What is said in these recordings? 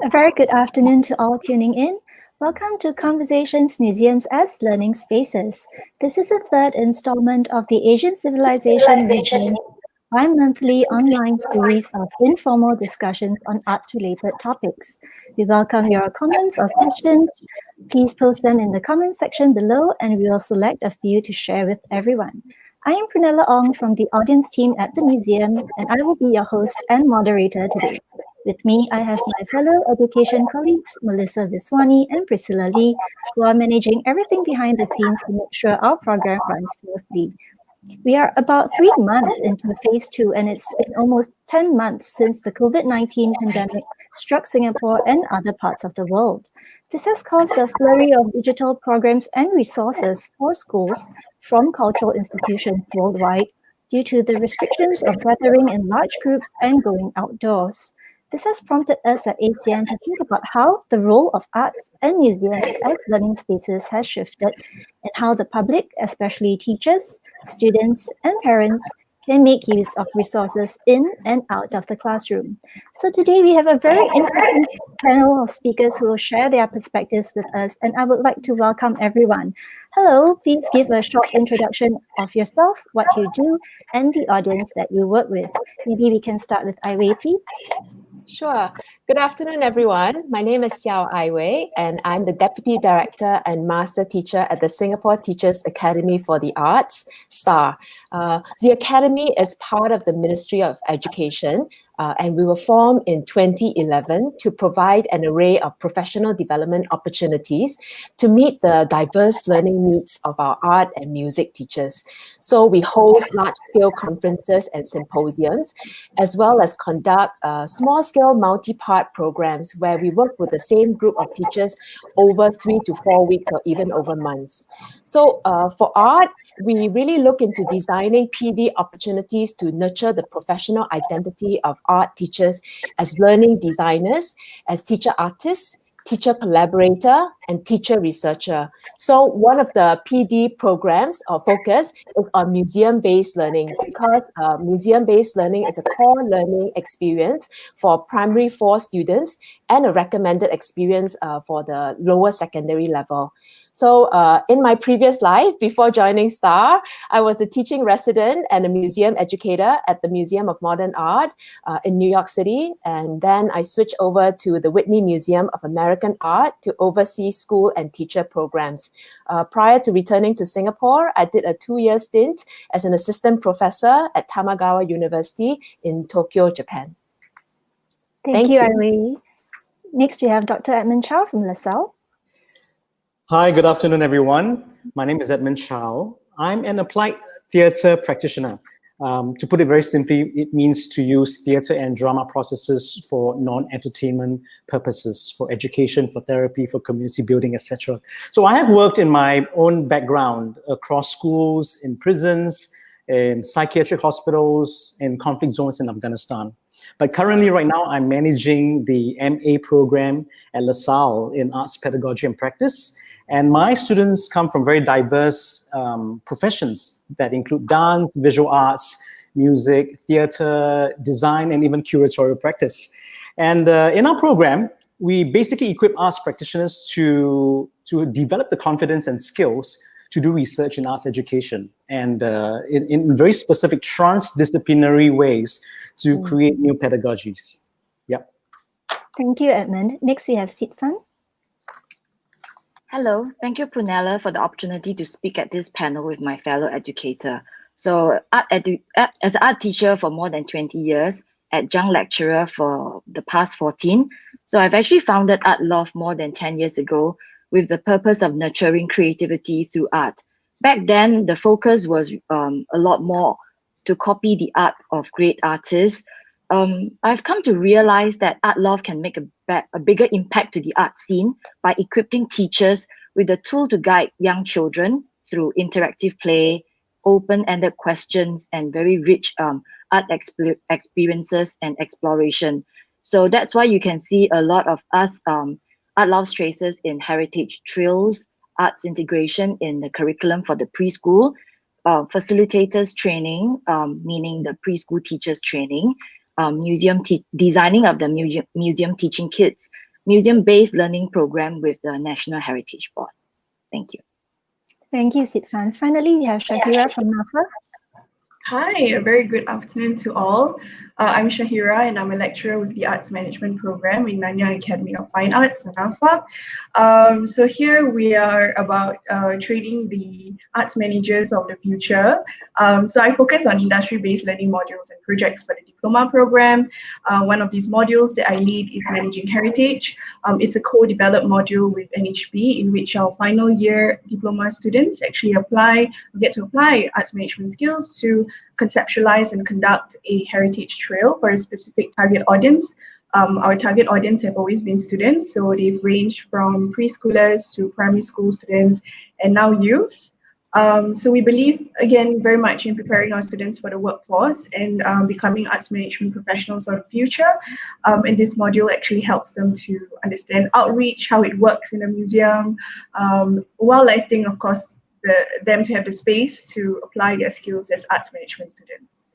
A very good afternoon to all tuning in. Welcome to Conversations Museums as Learning Spaces. This is the third installment of the Asian Civilization Museum bi-monthly online series of informal discussions on arts-related topics. We welcome your comments or questions. Please post them in the comment section below and we will select a few to share with everyone. I am Prunella Ong from the audience team at the museum and I will be your host and moderator today. With me, I have my fellow education colleagues, Melissa Viswani and Priscilla Lee, who are managing everything behind the scenes to make sure our program runs smoothly. We are about 3 months into phase 2, and it's been almost 10 months since the COVID-19 pandemic struck Singapore and other parts of the world. This has caused a flurry of digital programs and resources for schools from cultural institutions worldwide due to the restrictions of gathering in large groups and going outdoors. This has prompted us at ASEAN to think about how the role of arts and museums as learning spaces has shifted and how the public, especially teachers, students, and parents, can make use of resources in and out of the classroom. So today we have a very interesting panel of speakers who will share their perspectives with us, and I would like to welcome everyone. Hello, please give a short introduction of yourself, what you do, and the audience that you work with. Maybe we can start with Ai Wei, please. Sure. Good afternoon, everyone. My name is Xiao Ai Wei, and I'm the Deputy Director and Master Teacher at the Singapore Teachers Academy for the Arts, STAR. The Academy is part of the Ministry of Education, and we were formed in 2011 to provide an array of professional development opportunities to meet the diverse learning needs of our art and music teachers. So we host large-scale conferences and symposiums, as well as conduct small-scale multi-part programs where we work with the same group of teachers over 3 to 4 weeks or even over months. So for art, we really look into designing PD opportunities to nurture the professional identity of art teachers as learning designers, as teacher artists, teacher collaborator, and teacher researcher. So one of the PD programs or focus is on museum-based learning, because museum-based learning is a core learning experience for primary 4 students and a recommended experience for the lower secondary level. So in my previous life, before joining STAR, I was a teaching resident and a museum educator at the Museum of Modern Art in New York City. And then I switched over to the Whitney Museum of American Art to oversee school and teacher programs. Prior to returning to Singapore, I did a 2-year stint as an assistant professor at Tamagawa University in Tokyo, Japan. Thank you, Ai Wei. Next, we have Dr. Edmund Chow from LaSalle. Hi, good afternoon, everyone. My name is Edmund Chow. I'm an applied theatre practitioner. To put it very simply, it means to use theatre and drama processes for non-entertainment purposes, for education, for therapy, for community building, etc. So I have worked in my own background across schools, in prisons, in psychiatric hospitals, in conflict zones in Afghanistan. But currently, right now, I'm managing the MA program at LaSalle in Arts Pedagogy and Practice. And my students come from very diverse professions that include dance, visual arts, music, theater, design, and even curatorial practice. And in our program, we basically equip arts practitioners to develop the confidence and skills to do research in arts education and in very specific transdisciplinary ways to create new pedagogies. Yeah. Thank you, Edmund. Next, we have Sit Fan. Hello, thank you, Prunella, for the opportunity to speak at this panel with my fellow educator. So, as an art teacher for more than 20 years, adjunct lecturer for the past 14. So I've actually founded Art Love more than 10 years ago with the purpose of nurturing creativity through art. Back then, the focus was a lot more to copy the art of great artists, I've come to realize that art love can make a bigger impact to the art scene by equipping teachers with a tool to guide young children through interactive play, open-ended questions, and very rich art experiences and exploration. So that's why you can see a lot of us art love traces in heritage trails, arts integration in the curriculum for the preschool, facilitators training, meaning the preschool teachers training, designing of the museum teaching kits, museum-based learning program with the National Heritage Board. Thank you. Thank you, Sitfan. Finally, we have Shahira from NAFA. Hi, a very good afternoon to all. I'm Shahira and I'm a lecturer with the Arts Management Program in Nanyang Academy of Fine Arts, NAFA. So here we are about training the arts managers of the future. So I focus on industry-based learning modules and projects for the diploma program. One of these modules that I lead is Managing Heritage. It's a co-developed module with NHB in which our final year diploma students actually get to apply arts management skills to conceptualize and conduct a heritage trail for a specific target audience. Our target audience have always been students, so they've ranged from preschoolers to primary school students and now youth. So we believe, again, very much in preparing our students for the workforce and becoming arts management professionals of the future. And this module actually helps them to understand outreach, how it works in a museum, while letting, of course, them to have the space to apply their skills as arts management students.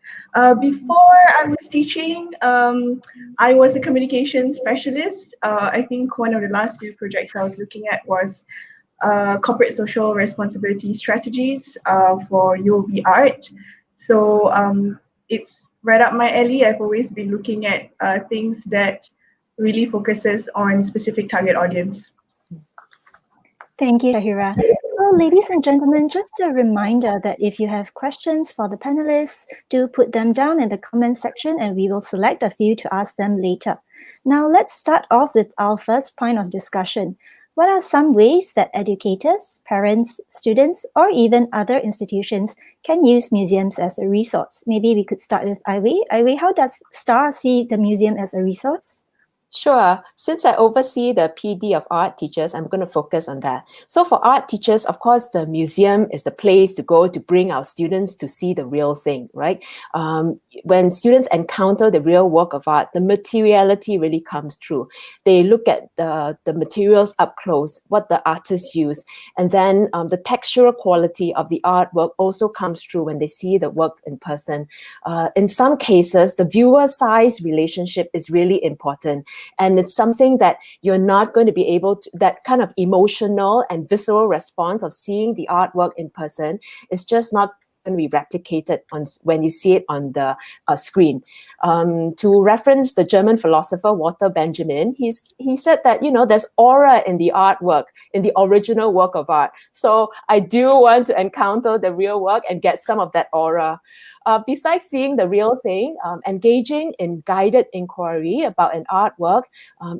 Before I was teaching, I was a communication specialist. I think one of the last few projects I was looking at was corporate social responsibility strategies for UOB Art. So it's right up my alley. I've always been looking at things that really focuses on specific target audience. Thank you, Shahira. So, ladies and gentlemen, just a reminder that if you have questions for the panelists, do put them down in the comment section and we will select a few to ask them later. Now, let's start off with our first point of discussion. What are some ways that educators, parents, students, or even other institutions can use museums as a resource? Maybe we could start with Aiwei. Aiwei, how does STAR see the museum as a resource? Sure. Since I oversee the PD of art teachers, I'm going to focus on that. So for art teachers, of course, the museum is the place to go to bring our students to see the real thing, right? When students encounter the real work of art, the materiality really comes through. They look at the materials up close, what the artists use, and then the textural quality of the artwork also comes through when they see the work in person. In some cases, the viewer-size relationship is really important. And it's something that you're not going to be able to, that kind of emotional and visceral response of seeing the artwork in person is just not going to be replicated when you see it on the screen. To reference the German philosopher Walter Benjamin, he said that, there's aura in the artwork, in the original work of art. So I do want to encounter the real work and get some of that aura. Besides seeing the real thing, engaging in guided inquiry about an artwork,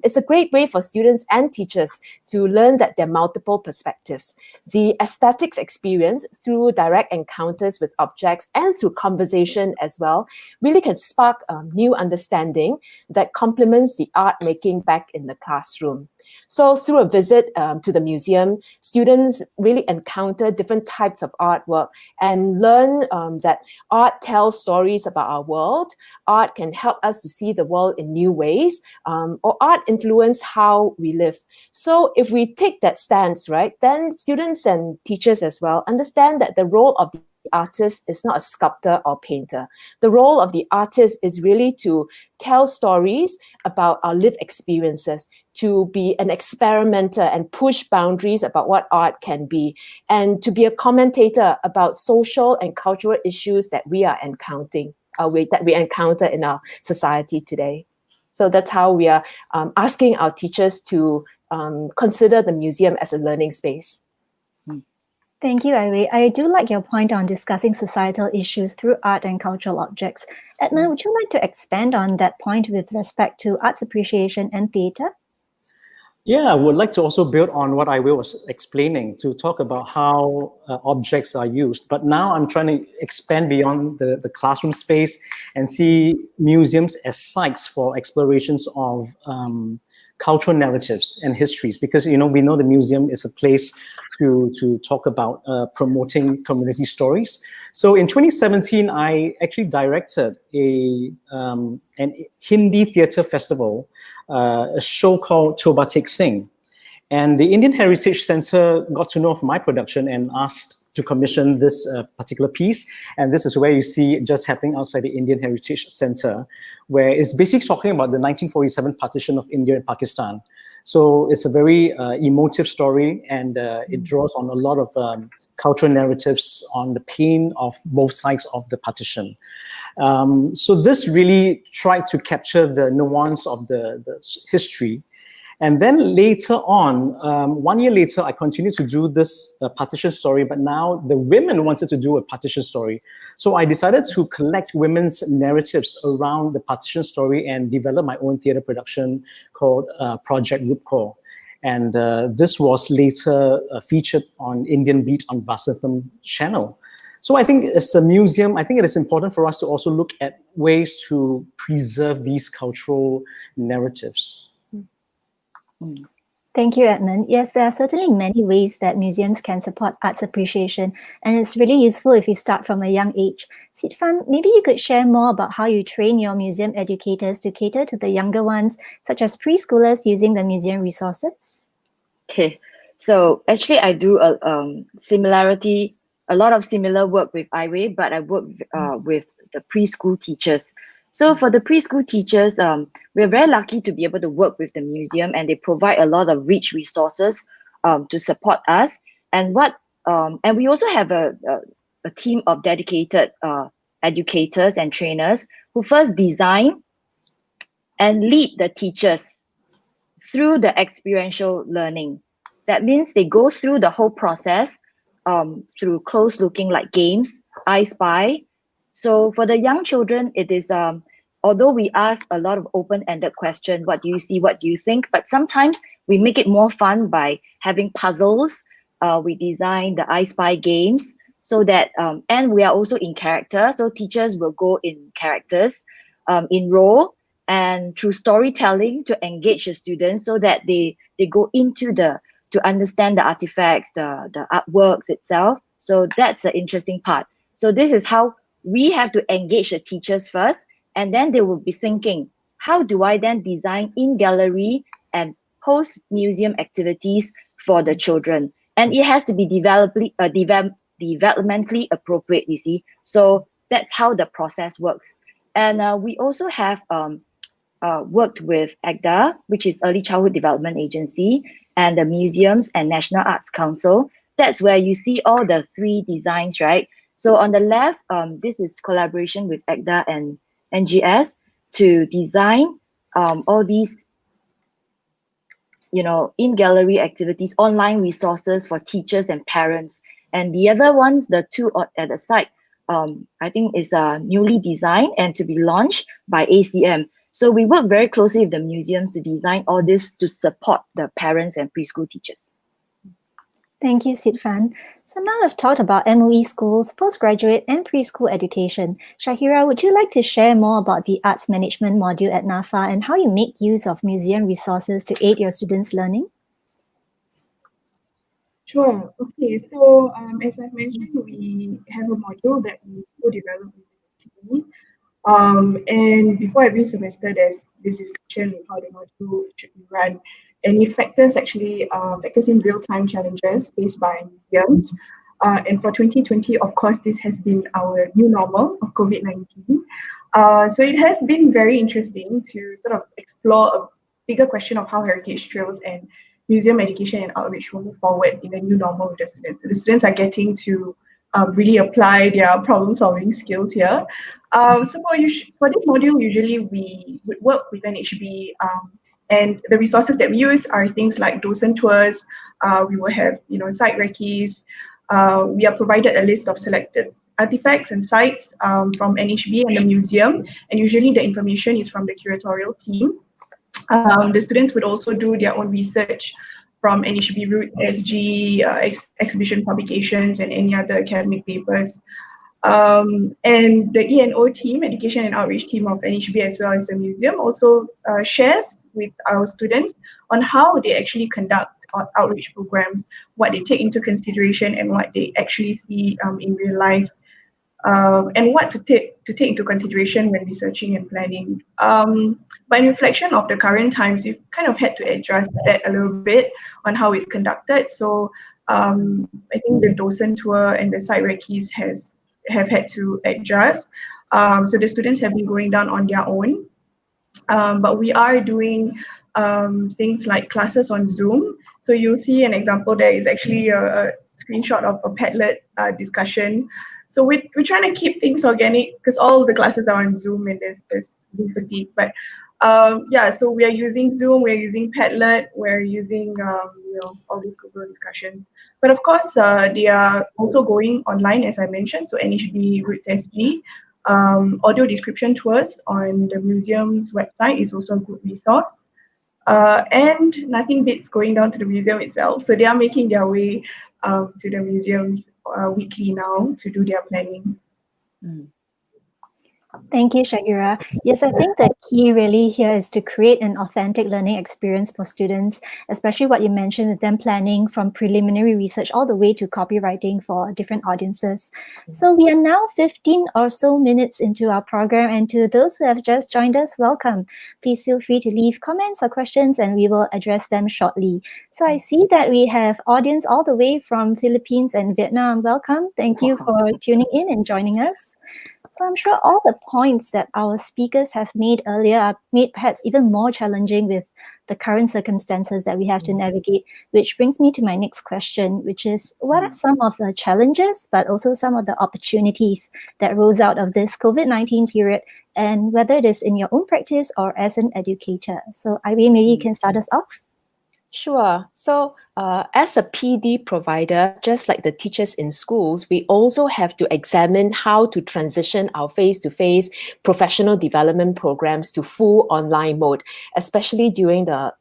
it's a great way for students and teachers to learn that there are multiple perspectives. The aesthetics experience through direct encounters with objects and through conversation as well really can spark new understanding that complements the art making back in the classroom. So through a visit to the museum, students really encounter different types of artwork and learn that art tells stories about our world. Art can help us to see the world in new ways, or art influence how we live. So if we take that stance, right, then students and teachers as well understand that the role of the artist is not a sculptor or painter. The role of the artist is really to tell stories about our lived experiences, to be an experimenter and push boundaries about what art can be, and to be a commentator about social and cultural issues that we are encountering, that we encounter in our society today. So that's how we are asking our teachers to consider the museum as a learning space. Thank you, Aiwei. I do like your point on discussing societal issues through art and cultural objects. Edmund, would you like to expand on that point with respect to arts appreciation and theatre? Yeah, I would like to also build on what I was explaining to talk about how objects are used. But now I'm trying to expand beyond the classroom space and see museums as sites for explorations of cultural narratives and histories. Because we know the museum is a place to talk about promoting community stories. So in 2017, I actually directed an Hindi theatre festival, a show called Toba Tek Singh. And the Indian Heritage Center got to know of my production and asked to commission this particular piece. And this is where you see it just happening outside the Indian Heritage Center, where it's basically talking about the 1947 partition of India and Pakistan. So it's a very emotive story, and it draws on a lot of cultural narratives on the pain of both sides of the partition. So this really tried to capture the nuance of the history. And then later on, 1 year later, I continued to do this partition story, but now the women wanted to do a partition story. So I decided to collect women's narratives around the partition story and develop my own theater production called Project Rupko. And this was later featured on Indian Beat on Vasantham channel. So I think as a museum, I think it is important for us to also look at ways to preserve these cultural narratives. Thank you, Edmund. Yes, there are certainly many ways that museums can support arts appreciation, and it's really useful if you start from a young age. Sitfan, maybe you could share more about how you train your museum educators to cater to the younger ones, such as preschoolers using the museum resources? Okay, so actually I do a lot of similar work with Iway, but I work with the preschool teachers. So for the preschool teachers, we're very lucky to be able to work with the museum, and they provide a lot of rich resources to support us. And we also have a team of dedicated educators and trainers who first design and lead the teachers through the experiential learning. That means they go through the whole process through close looking like games, I Spy. So for the young children, it is, although we ask a lot of open-ended questions, what do you see, what do you think? But sometimes we make it more fun by having puzzles. We design the I Spy games so that, and we are also in character. So teachers will go in characters, in role, and through storytelling to engage the students so that they go into to understand the artifacts, the artworks itself. So that's the interesting part. So this is how we have to engage the teachers first, and then they will be thinking, how do I then design in-gallery and post-museum activities for the children? And it has to be developmentally appropriate, you see. So that's how the process works. And we also have worked with EGDA, which is Early Childhood Development Agency, and the Museums and National Arts Council. That's where you see all the 3 designs, right? So on the left, this is collaboration with EGDA and NGS to design all these, in-gallery activities, online resources for teachers and parents. And the other ones, the 2 at the side, I think is newly designed and to be launched by ACM. So we work very closely with the museums to design all this to support the parents and preschool teachers. Thank you, Sitfan. So now I've talked about MOE schools, postgraduate and preschool education. Shahira, would you like to share more about the arts management module at NAFA and how you make use of museum resources to aid your students' learning? Sure. Okay. So as I mentioned, we have a module that we co-develop with the team. And before every semester, there's this discussion of how the module should be run. And it factors in real-time challenges faced by museums. And for 2020, of course, this has been our new normal of COVID-19. So it has been very interesting to sort of explore a bigger question of how heritage trails and museum education and outreach will move forward in the new normal with the students. So the students are getting to really apply their problem-solving skills here. So for this module, usually we would work with NHB, and the resources that we use are things like docent tours. We will have, site recce's. We are provided a list of selected artifacts and sites from NHB and the museum, and usually the information is from the curatorial team. The students would also do their own research from NHB Root SG, exhibition publications, and any other academic papers. And the E&O team, Education and Outreach team of NHB, as well as the museum, also shares with our students on how they actually conduct outreach programs, what they take into consideration, and what they actually see in real life. And what to take into consideration when researching and planning. But in reflection of the current times, we've kind of had to adjust that a little bit on how it's conducted. So I think the docent tour and the site recce's have had to adjust. So the students have been going down on their own. But we are doing things like classes on Zoom. So you'll see an example there is actually a screenshot of a Padlet discussion. So we're trying to keep things organic because all the classes are on Zoom and there's Zoom fatigue. But yeah, so we are using Zoom, we're using Padlet, we're using all these Google discussions. But of course, they are also going online, as I mentioned. So NHB Roots SG. Audio description tours on the museum's website is also a good resource. And nothing beats going down to the museum itself. So they are making their way to the museums weekly now to do their planning. Thank you, Shahira. Yes, I think the key really here is to create an authentic learning experience for students, especially what you mentioned with them planning from preliminary research all the way to copywriting for different audiences. So we are now 15 or so minutes into our program, and to those who have just joined us, welcome. Please feel free to leave comments or questions and we will address them shortly. So I see that we have audience all the way from Philippines and Vietnam. Welcome. Thank you for tuning in and joining us. So I'm sure all the points that our speakers have made earlier are made perhaps even more challenging with the current circumstances that we have to navigate, which brings me to my next question, which is what are some of the challenges, but also some of the opportunities that rose out of this COVID-19 period, and whether it is in your own practice or as an educator? So Ivy, maybe you can start us off. Sure. So as a PD provider, just like the teachers in schools, we also have to examine how to transition our face-to-face professional development programs to full online mode, especially during the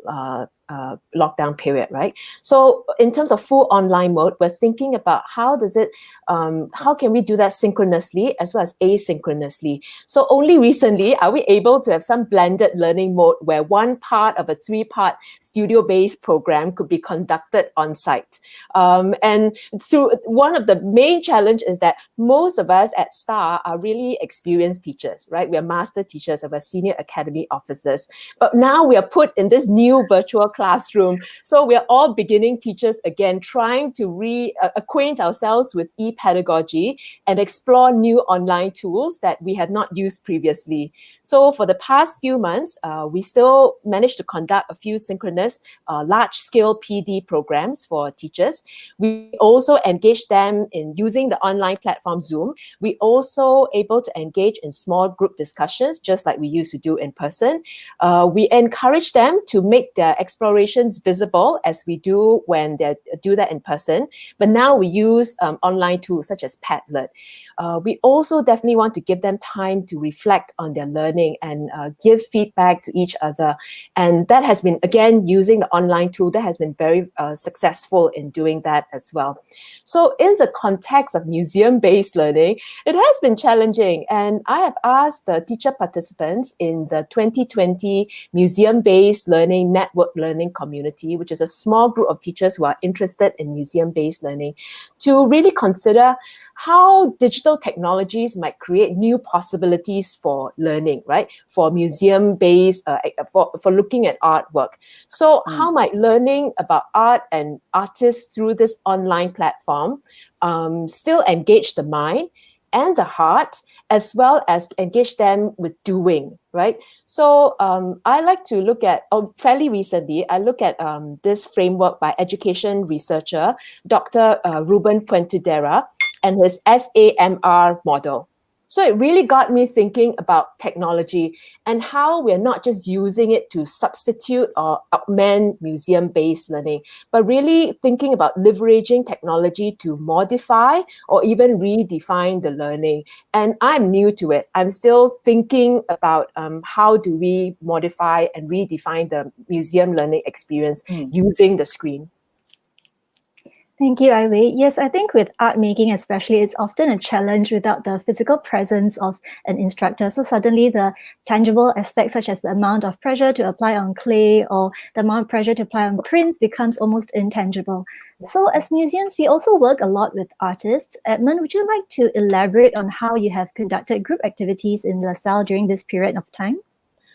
lockdown period, right? So in terms of full online mode, we're thinking about how can we do that synchronously as well as asynchronously. So only recently are we able to have some blended learning mode where one part of a 3-part studio-based program could be conducted on site. And through one of the main challenge is that most of us at STAR are really experienced teachers, right? We are master teachers and we're senior academy officers. But now we are put in this new virtual classroom. So we are all beginning teachers again, trying to reacquaint ourselves with e-pedagogy and explore new online tools that we have not used previously. So for the past few months, we still managed to conduct a few synchronous large-scale PD programs for teachers. We also engage them in using the online platform Zoom. We also able to engage in small group discussions, just like we used to do in person. We encourage them to make their explorations visible as we do when they do that in person. But now we use online tools such as Padlet. We also definitely want to give them time to reflect on their learning and give feedback to each other. And that has been, again, using the online tool, that has been very successful in doing that as well. So in the context of museum-based learning, it has been challenging. And I have asked the teacher participants in the 2020 Museum-Based Learning Network Learning Community, which is a small group of teachers who are interested in museum-based learning, to really consider how digital technologies might create new possibilities for learning, right? For museum-based, for looking at artwork. So how might learning about art and artists through this online platform still engage the mind and the heart, as well as engage them with doing, right? So I like to look at, fairly recently, I look at this framework by education researcher, Dr. Ruben Puentedera, and his SAMR model. So it really got me thinking about technology and how we're not just using it to substitute or augment museum-based learning, but really thinking about leveraging technology to modify or even redefine the learning. And I'm new to it. I'm still thinking about how do we modify and redefine the museum learning experience using the screen. Thank you, Aiwei. Yes, I think with art making especially, it's often a challenge without the physical presence of an instructor. So suddenly the tangible aspects such as the amount of pressure to apply on clay or the amount of pressure to apply on prints becomes almost intangible. So as museums, we also work a lot with artists. Edmund, would you like to elaborate on how you have conducted group activities in LaSalle during this period of time?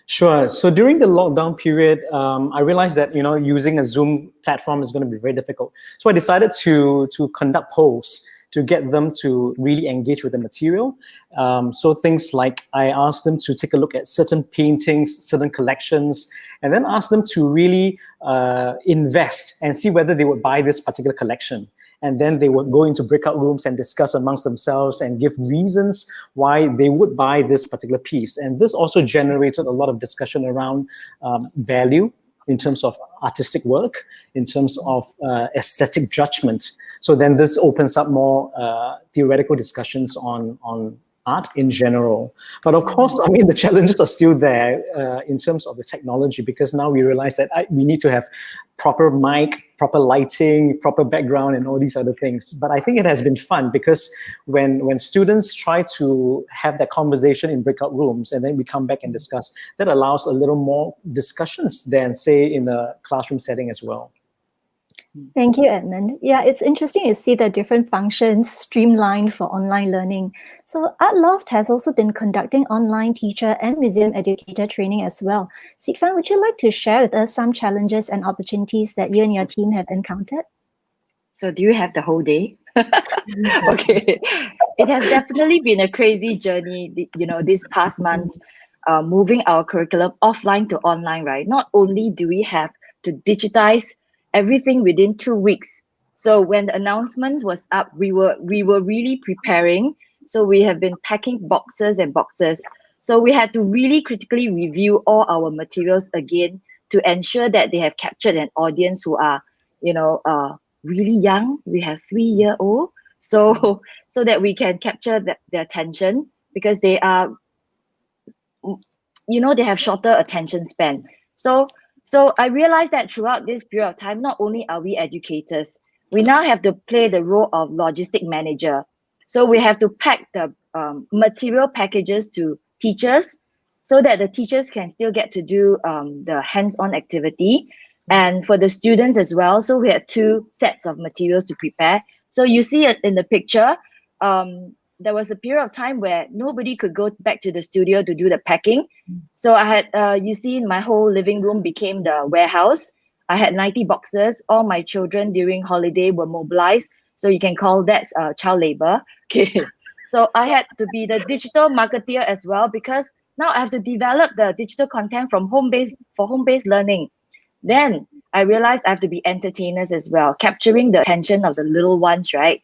Sure. So during the lockdown period, I realized that using a Zoom platform is going to be very difficult. So I decided to conduct polls to get them to really engage with the material. So things like I asked them to take a look at certain paintings, certain collections, and then ask them to really invest and see whether they would buy this particular collection. And then they would go into breakout rooms and discuss amongst themselves and give reasons why they would buy this particular piece. And this also generated a lot of discussion around value in terms of artistic work, in terms of aesthetic judgment. So then this opens up more theoretical discussions on art in general. But of course, I mean, the challenges are still there in terms of the technology, because now we realize that we need to have proper mic, proper lighting, proper background, and all these other things. But I think it has been fun, because when students try to have that conversation in breakout rooms and then we come back and discuss, that allows a little more discussions than, say, in a classroom setting as well. Thank you, Edmund. Yeah, it's interesting to see the different functions streamlined for online learning. So Art Loft has also been conducting online teacher and museum educator training as well. Sitfan, would you like to share with us some challenges and opportunities that you and your team have encountered? So do you have the whole day? Okay. It has definitely been a crazy journey, these past months, moving our curriculum offline to online, right? Not only do we have to digitize everything within 2 weeks. So when the announcement was up, we were really preparing. So we have been packing boxes and boxes. So we had to really critically review all our materials again to ensure that they have captured an audience who are, really young. We have 3-year-old, so that we can capture their attention, because they are, they have shorter attention span. So I realized that throughout this period of time, not only are we educators, we now have to play the role of logistic manager. So we have to pack the material packages to teachers so that the teachers can still get to do the hands-on activity. And for the students as well. So we had 2 sets of materials to prepare. So you see it in the picture. There was a period of time where nobody could go back to the studio to do the packing. So I had, you see, my whole living room became the warehouse. I had 90 boxes. All my children during holiday were mobilized. So you can call that child labor. Okay. So I had to be the digital marketeer as well, because now I have to develop the digital content from home-based learning. Then I realized I have to be entertainers as well, capturing the attention of the little ones, right?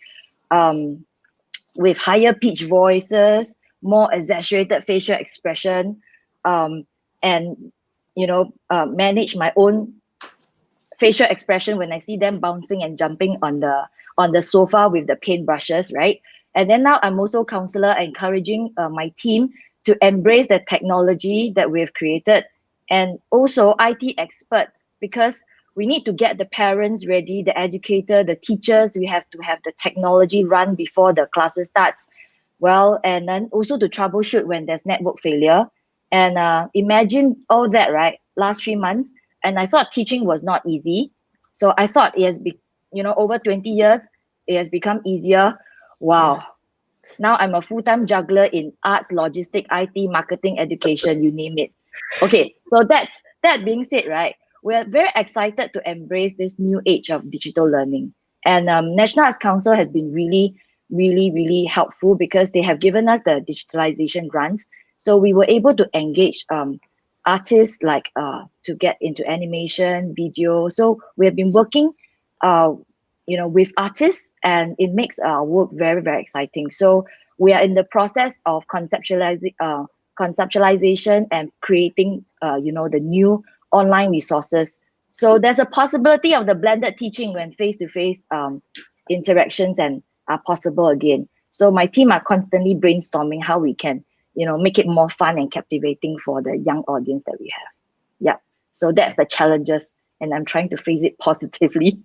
With higher pitch voices, more exaggerated facial expression, and manage my own facial expression when I see them bouncing and jumping on the sofa with the paintbrushes, right? And then now I'm also counselor, encouraging my team to embrace the technology that we've created, and also IT expert, because we need to get the parents ready, the educator, the teachers. We have to have the technology run before the classes starts. Well, and then also to troubleshoot when there's network failure. And imagine all that, right? Last 3 months. And I thought teaching was not easy. So I thought it has been, over 20 years, it has become easier. Wow. Now I'm a full-time juggler in arts, logistics, IT, marketing, education, you name it. Okay, so that being said, right? We're very excited to embrace this new age of digital learning. And National Arts Council has been really, really, really helpful, because they have given us the digitalization grant. So we were able to engage artists like to get into animation, video. So we have been working with artists, and it makes our work very, very exciting. So we are in the process of conceptualization and creating, the new online resources. So there's a possibility of the blended teaching when face-to-face interactions are possible again. So my team are constantly brainstorming how we can, make it more fun and captivating for the young audience that we have. Yeah. So that's the challenges, and I'm trying to phrase it positively.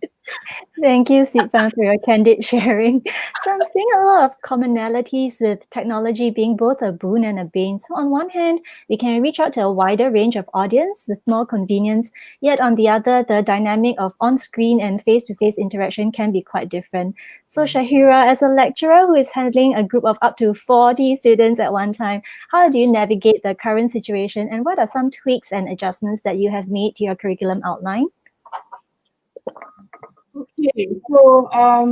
Thank you, Sweet Fan, for your candid sharing. So I'm seeing a lot of commonalities with technology being both a boon and a bane. So on one hand, we can reach out to a wider range of audience with more convenience, yet on the other, the dynamic of on-screen and face-to-face interaction can be quite different. So Shahira, as a lecturer who is handling a group of up to 40 students at one time, how do you navigate the current situation, and what are some tweaks and adjustments that you have made to your curriculum outline? Okay, so I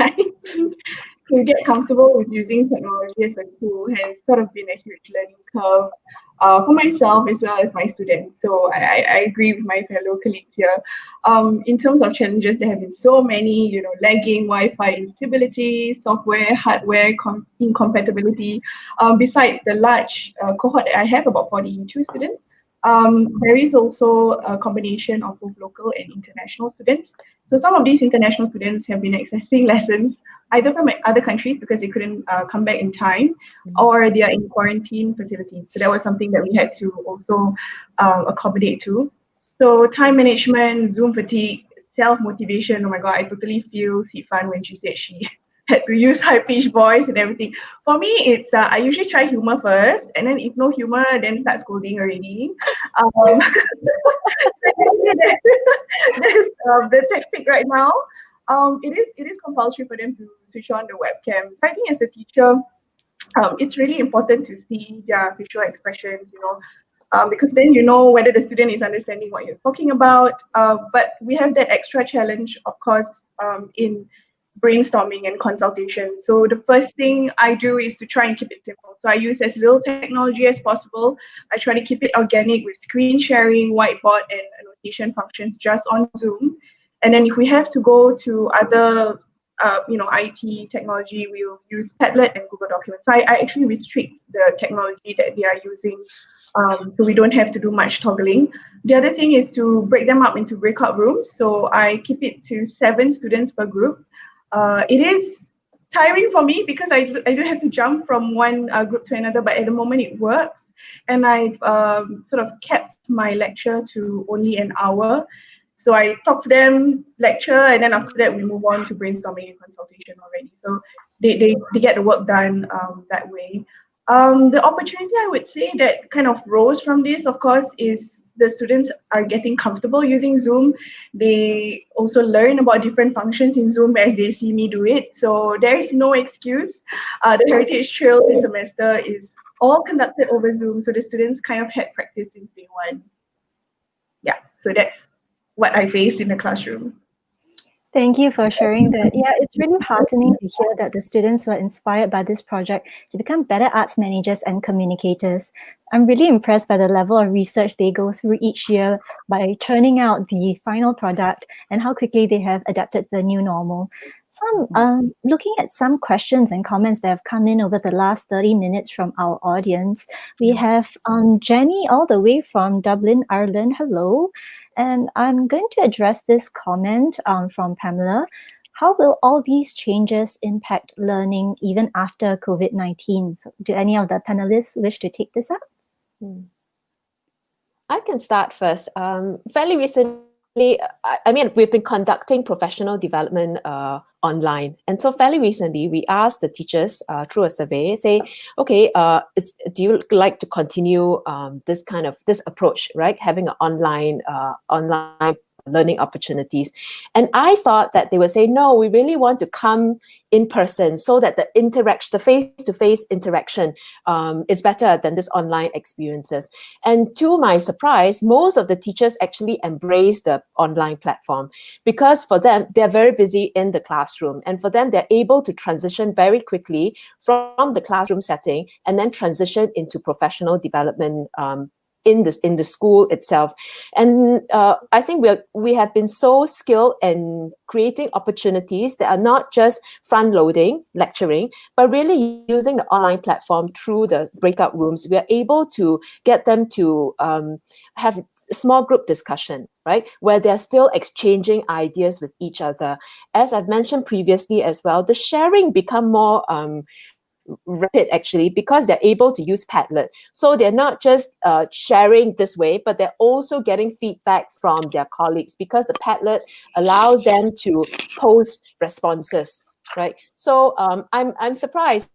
think to get comfortable with using technology as a tool has sort of been a huge learning curve for myself as well as my students. So I agree with my fellow colleagues here. In terms of challenges, there have been so many, lagging Wi-Fi instability, software, hardware incompatibility. Besides the large cohort that I have, about 42 students, there is also a combination of both local and international students. So some of these international students have been accessing lessons either from other countries because they couldn't come back in time, or they are in quarantine facilities. So that was something that we had to also accommodate to. So time management, Zoom fatigue, self-motivation. Oh my God, I totally feel Sifan when she said she had to use high-pitched voice and everything. For me, it's I usually try humor first, and then if no humor, then start scolding already. That's the tactic right now. It is compulsory for them to switch on the webcam. So I think as a teacher, it's really important to see their facial expressions, because then you know whether the student is understanding what you're talking about. But we have that extra challenge, of course, in brainstorming and consultation. So the first thing I do is to try and keep it simple. So I use as little technology as possible. I try to keep it organic with screen sharing, whiteboard, and annotation functions just on Zoom. And then if we have to go to other, IT technology, we'll use Padlet and Google Documents. So I actually restrict the technology that they are using, so we don't have to do much toggling. The other thing is to break them up into breakout rooms. So I keep it to 7 students per group. It is tiring for me because I do have to jump from one group to another, but at the moment it works. And I've sort of kept my lecture to only an hour. So I talk to them, lecture, and then after that we move on to brainstorming and consultation already. So they get the work done that way. The opportunity I would say that kind of rose from this, of course, is the students are getting comfortable using Zoom. They also learn about different functions in Zoom as they see me do it. So there is no excuse. The Heritage Trail this semester is all conducted over Zoom. So the students kind of had practice since day one. Yeah, so that's what I faced in the classroom. Thank you for sharing that. Yeah, it's really heartening to hear that the students were inspired by this project to become better arts managers and communicators. I'm really impressed by the level of research they go through each year by churning out the final product and how quickly they have adapted to the new normal. So looking at some questions and comments that have come in over the last 30 minutes from our audience, we have Jenny all the way from Dublin, Ireland. Hello. And I'm going to address this comment from Pamela. How will all these changes impact learning even after COVID-19? So do any of the panelists wish to take this up? I can start first. Fairly recently, we've been conducting professional development online. And so fairly recently, we asked the teachers through a survey, say, okay, do you like to continue this approach, right? Having an online learning opportunities. And I thought that they would say, no, we really want to come in person so that the face-to-face interaction is better than this online experiences. And to my surprise, most of the teachers actually embrace the online platform because for them, they're very busy in the classroom. And for them, they're able to transition very quickly from the classroom setting and then transition into professional development in the school itself. And I think we have been so skilled in creating opportunities that are not just front-loading lecturing, but really using the online platform through the breakout rooms. We are able to get them to have small group discussion, right, where they're still exchanging ideas with each other. As I've mentioned previously as well, the sharing become more rapid actually, because they're able to use Padlet. So they're not just sharing this way, but they're also getting feedback from their colleagues, because the Padlet allows them to post responses, right? So I'm surprised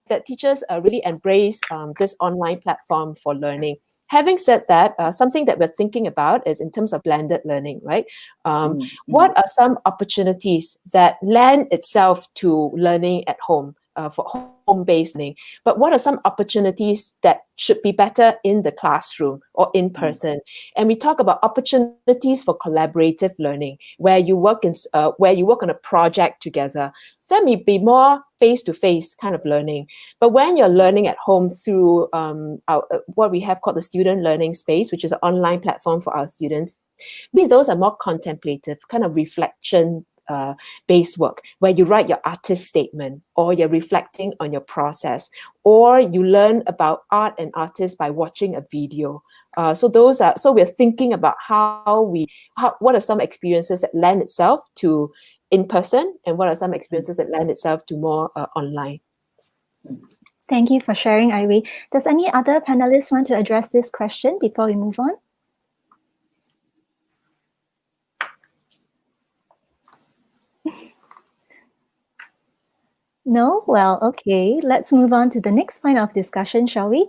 that teachers really embrace this online platform for learning. Having said that, something that we're thinking about is in terms of blended learning, right? What are some opportunities that lend itself to learning at home? For home-based learning, but what are some opportunities that should be better in the classroom or in person? And we talk about opportunities for collaborative learning, where you work on a project together. So there may be more face-to-face kind of learning, but when you're learning at home through what we have called the student learning space, which is an online platform for our students, maybe those are more contemplative, kind of reflection based work, where you write your artist statement, or you're reflecting on your process, or you learn about art and artists by watching a video. So we're thinking about what are some experiences that lend itself to in person, and what are some experiences that lend itself to more online. Thank you for sharing, Iwei. Does any other panelists want to address this question before we move on? No? Well, okay. Let's move on to the next point of discussion, shall we?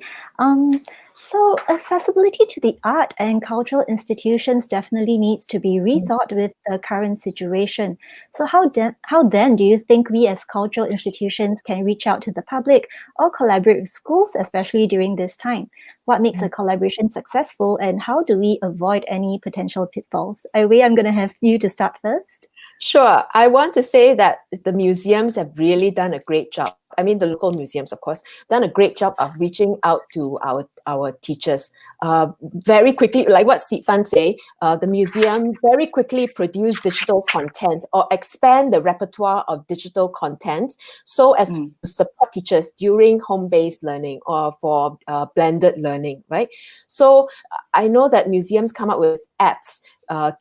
So accessibility to the art and cultural institutions definitely needs to be rethought with the current situation. So how then do you think we as cultural institutions can reach out to the public or collaborate with schools, especially during this time? What makes a collaboration successful, and how do we avoid any potential pitfalls? Iwei, I'm going to have you to start first. Sure. I want to say that the museums have really done a great job. I mean, the local museums, of course, done a great job of reaching out to our teachers. Very quickly, like what Seed Fund say, the museum very quickly produce digital content or expand the repertoire of digital content so as to support teachers during home-based learning or for blended learning, right? So I know that museums come up with apps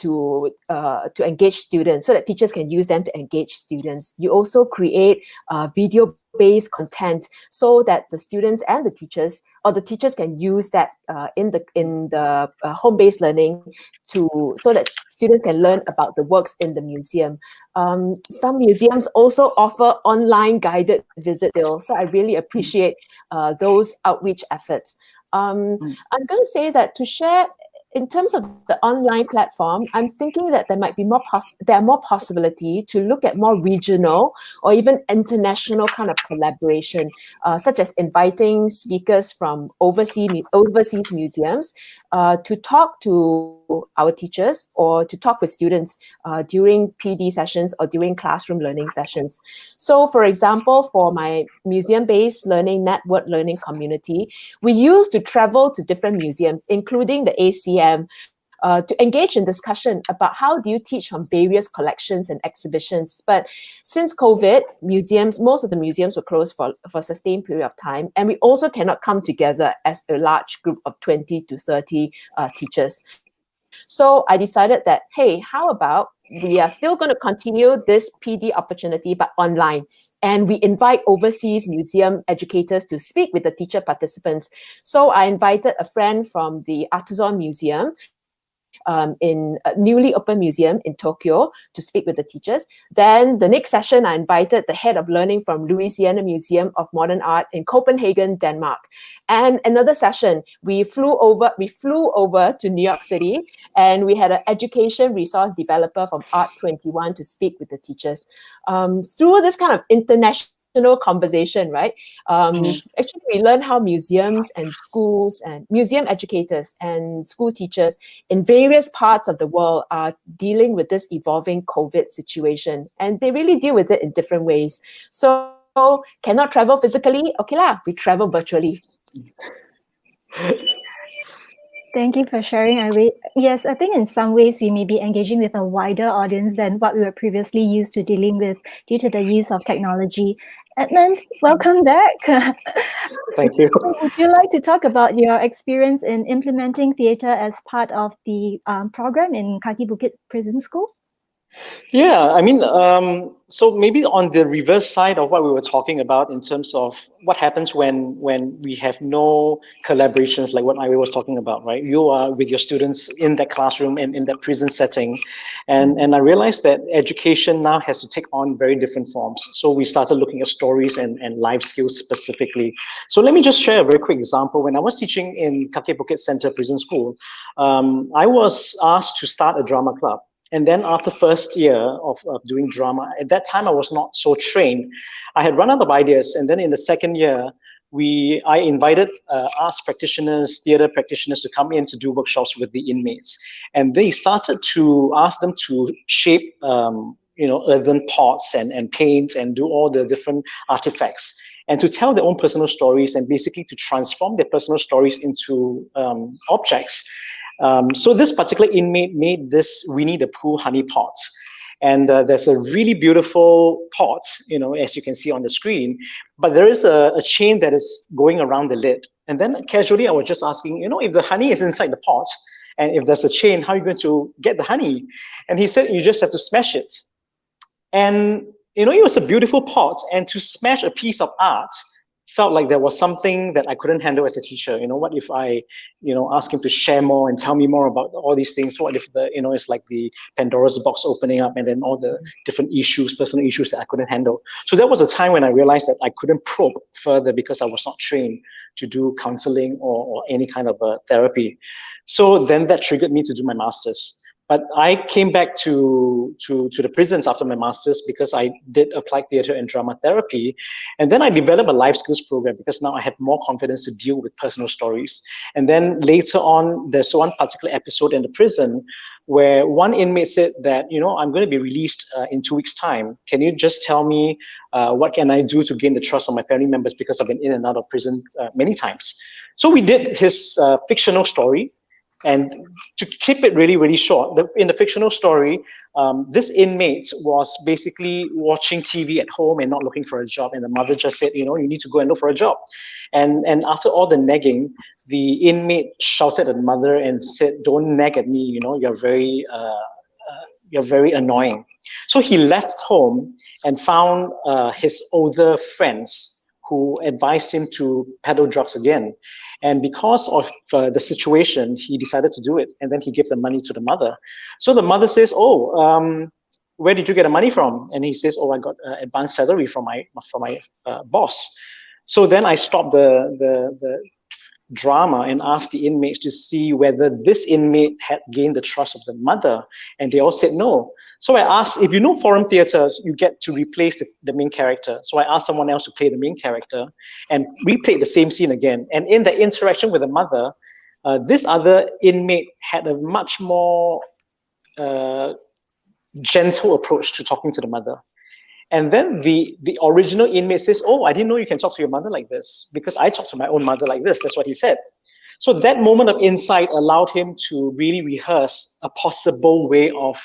to engage students, so that teachers can use them to engage students. You also create video-based content so that the students and the teachers, or the teachers, can use that in the home-based learning so that students can learn about the works in the museum. Some museums also offer online guided visits, so I really appreciate those outreach efforts. I'm going to say that to share. In terms of the online platform, I'm thinking that there might be more possibility to look at more regional or even international kind of collaboration, such as inviting speakers from overseas museums to talk to our teachers or to talk with students during PD sessions or during classroom learning sessions. So, for example, for my museum-based learning network learning community, we used to travel to different museums, including the ACM, to engage in discussion about how do you teach on various collections and exhibitions. But since COVID, most of the museums were closed for a sustained period of time, and we also cannot come together as a large group of 20 to 30 teachers. So I decided that, hey, how about we are still going to continue this PD opportunity, but online. And we invite overseas museum educators to speak with the teacher participants. So I invited a friend from the Artisan Museum, in a newly open museum in Tokyo, to speak with the teachers. Then the next session, I invited the head of learning from Louisiana Museum of Modern Art in Copenhagen, Denmark. And another session, we flew over to New York City, and we had an education resource developer from Art 21 to speak with the teachers. Through this kind of international conversation, right? Actually, we learn how museums and schools and museum educators and school teachers in various parts of the world are dealing with this evolving COVID situation, and they really deal with it in different ways. So, cannot travel physically? Okay lah, we travel virtually. Thank you for sharing, Iway. Yes, I think in some ways we may be engaging with a wider audience than what we were previously used to dealing with due to the use of technology. Edmund, welcome back. Thank you. So would you like to talk about your experience in implementing theatre as part of the program in Kaki Bukit Prison School? Yeah, I mean, so maybe on the reverse side of what we were talking about in terms of what happens when we have no collaborations, like what I was talking about, right? You are with your students in that classroom and in that prison setting, and I realized that education now has to take on very different forms. So we started looking at stories and life skills specifically. So let me just share a very quick example. When I was teaching in Kaki Bukit Center Prison School, I was asked to start a drama club. And then after first year of doing drama, at that time I was not so trained. I had run out of ideas. And then in the second year, I invited arts practitioners, theater practitioners to come in to do workshops with the inmates. And they started to ask them to shape earthen pots and paint and do all the different artifacts and to tell their own personal stories and basically to transform their personal stories into objects. So this particular inmate made this Winnie the Pooh honey pot. And there's a really beautiful pot, as you can see on the screen, but there is a chain that is going around the lid. And then casually, I was just asking, if the honey is inside the pot, and if there's a chain, how are you going to get the honey? And he said, you just have to smash it. And, it was a beautiful pot, and to smash a piece of art felt like there was something that I couldn't handle as a teacher. What if I, ask him to share more and tell me more about all these things? What if it's like the Pandora's box opening up and then all the different issues, personal issues that I couldn't handle. So that was a time when I realized that I couldn't probe further because I was not trained to do counseling or any kind of therapy. So then that triggered me to do my master's. But I came back to the prisons after my master's because I did applied theatre and drama therapy. And then I developed a life skills program because now I had more confidence to deal with personal stories. And then later on, there's one particular episode in the prison where one inmate said that, I'm going to be released in 2 weeks' time. Can you just tell me what can I do to gain the trust of my family members because I've been in and out of prison many times. So we did his fictional story. And to keep it really, really short, in the fictional story, this inmate was basically watching TV at home and not looking for a job. And the mother just said, you need to go and look for a job. And after all the nagging, the inmate shouted at the mother and said, don't nag at me, you're very annoying. So he left home and found his older friends who advised him to peddle drugs again. And because of the situation, he decided to do it. And then he gave the money to the mother. So the mother says, where did you get the money from? And he says, I got advanced salary from my boss. So then I stopped the drama and asked the inmates to see whether this inmate had gained the trust of the mother. And they all said no. So I asked, if you know foreign theaters, you get to replace the main character. So I asked someone else to play the main character, and we played the same scene again. And in the interaction with the mother, this other inmate had a much more gentle approach to talking to the mother. And then the original inmate says, I didn't know you can talk to your mother like this because I talk to my own mother like this. That's what he said. So that moment of insight allowed him to really rehearse a possible way of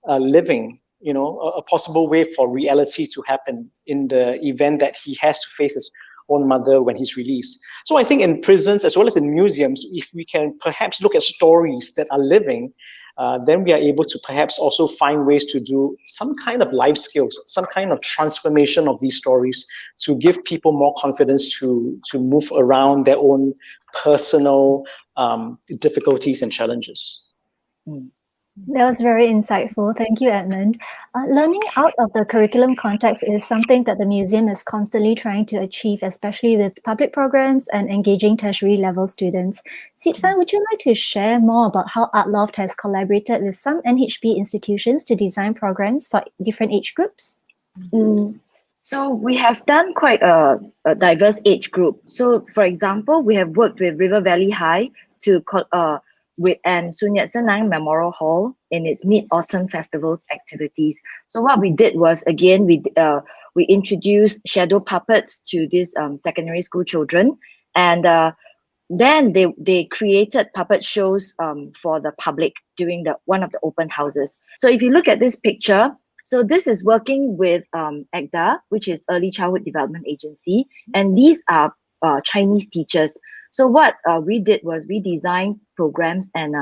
living, a possible way for reality to happen in the event that he has to face his own mother when he's released. So I think in prisons as well as in museums, if we can perhaps look at stories that are living, then we are able to perhaps also find ways to do some kind of life skills, some kind of transformation of these stories to give people more confidence to move around their own personal difficulties and challenges. That was very insightful. Thank you, Edmund. Learning out of the curriculum context is something that the museum is constantly trying to achieve, especially with public programs and engaging tertiary level students. Sitfan, would you like to share more about how ArtLoft has collaborated with some NHB institutions to design programs for different age groups? So we have done quite a diverse age group. So for example, we have worked with River Valley High and Sun Yat-sen Memorial Hall in its Mid-Autumn Festivals activities. So what we did was, again, we introduced shadow puppets to these secondary school children, and then they created puppet shows for the public during one of the open houses. So if you look at this picture, so this is working with EGDA, which is Early Childhood Development Agency, and these are Chinese teachers. So what we did was we designed programs and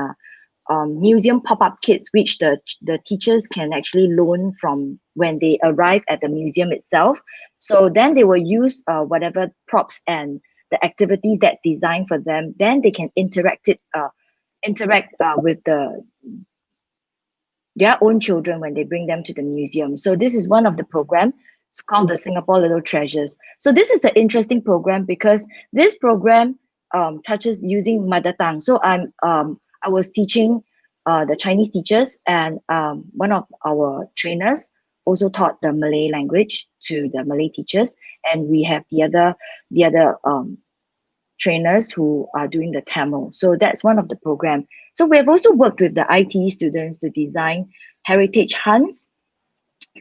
museum pop-up kits, which the teachers can actually loan from when they arrive at the museum itself. So then they will use whatever props and the activities that designed for them. Then they can interact with their own children when they bring them to the museum. So this is one of the programs. It's called the Singapore Little Treasures. So this is an interesting program because this program touches using mother tongue. So I was teaching the Chinese teachers, and one of our trainers also taught the Malay language to the Malay teachers, and we have the other trainers who are doing the Tamil. So that's one of the program. So we have also worked with the IT students to design heritage hunts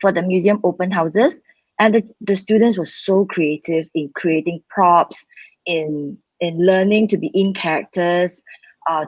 for the museum open houses, and the students were so creative in creating props, in learning to be in characters,